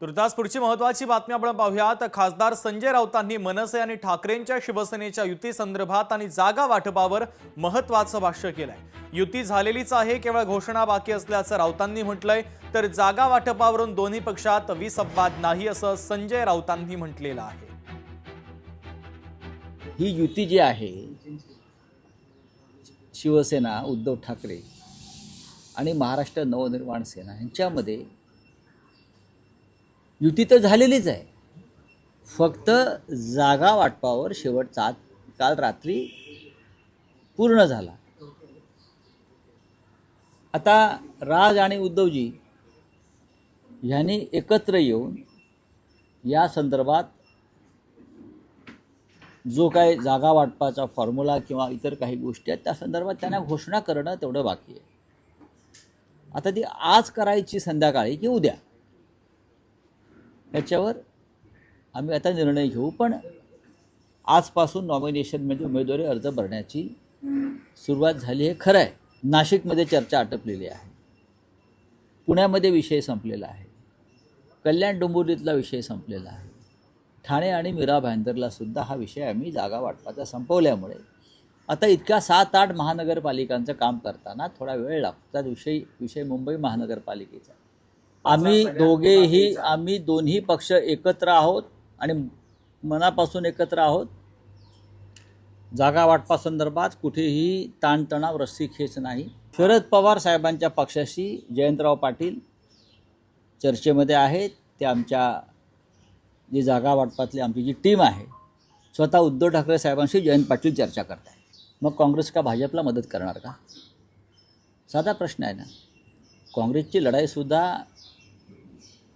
तुर्तास पुढची महत्त्वाची बातमी आपण पाहूयात। खासदार संजय राऊतांनी मनसे आणि ठाकरेंच्या शिवसेनेच्या युती संदर्भात आणि जागा वाटपावर महत्त्वाचं भाष्य केलंय। युती झालेलीच आहे, केवळ घोषणा बाकी असल्याचं राऊतांनी म्हटलंय। तर जागा वाटपावरून दोन्ही पक्षात विसंवाद नाही असं संजय राऊतांनी म्हटलेलं आहे। ही युती जी आहे शिवसेना उद्धव ठाकरे आणि महाराष्ट्र नवनिर्माण सेना यांच्यामध्ये युती तर झालेलीच आहे, फक्त जागा वाटपावर शेवटचा काल रात्री पूर्ण झाला। आता राज आणि उद्धवजी यांनी एकत्र येऊन या संदर्भात जो काही जागा वाटपाचा फॉर्म्युला किंवा इतर काही गोष्टी आहेत त्या संदर्भात त्यांना घोषणा करणं तेवढं बाकी आहे। आता ती आज करायची संध्याकाळी की उद्या याच्यावर आम्ही आता निर्णय घेऊ, पण आजपासून नॉमिनेशन म्हणजे उमेदवारी अर्ज भरण्याची सुरुवात झाली आहे। खरं आहे, नाशिकमध्ये चर्चा आटपलेली आहे, पुण्यामध्ये विषय संपलेला आहे, कल्याण डोंबिवलीतला विषय संपलेला आहे, ठाणे आणि मीरा भाईंदरला सुद्धा हा विषय आम्ही जागा वाटपाचा संपवल्यामुळे आता इतक्या 7-8 महानगरपालिकांचं काम करताना थोडा वेळ लागतो। विषय मुंबई महानगरपालिकेचा आम्ही दोन्ही पक्ष एकत्र आहोत आणि मनापासून एकत्र आहोत। जागा वाटपा संदर्भात कुठेही ताणतणाव रस्सीखेच नाही। शरद पवार साहेबांच्या पक्षाशी जयंतराव पाटील चर्चेमध्ये आहेत। ते आमच्या जी जागा वाटपातली आमची जी टीम आहे, स्वतः उद्धव ठाकरे साहेबांशी जयंत पाटील चर्चा करत आहे। मग काँग्रेस का भाजपला मदत करणार का? साधा प्रश्न आहे ना। काँग्रेसची लढाईसुद्धा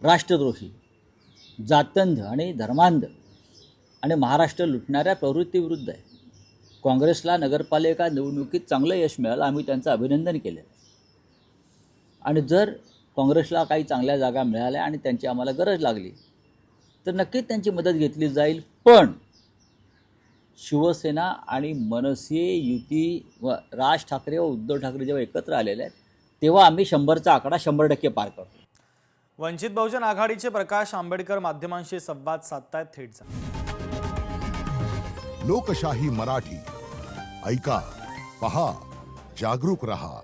राष्ट्रद्रोही, जातंध आणि धर्मांध आणि महाराष्ट्र लुटणाऱ्या प्रवृत्तीविरुद्ध आहे। काँग्रेसला नगरपालिका निवडणुकीत चांगलं यश मिळालं, आम्ही त्यांचं अभिनंदन केलं। आणि जर काँग्रेसला काही चांगल्या जागा मिळाल्या आणि त्यांची आम्हाला गरज लागली तर नक्कीच त्यांची मदत घेतली जाईल। पण शिवसेना आणि मनसे युती व राज ठाकरे व उद्धव ठाकरे जेव्हा एकत्र आलेले आहेत तेव्हा आम्ही 100चा आकडा 100% पार करतो। वंचित बहुजन आघाडीचे प्रकाश आंबेडकर माध्यमांशी संवाद साधतायत थेट जा। लोकशाही मराठी ऐका, पहा, जागरूक रहा।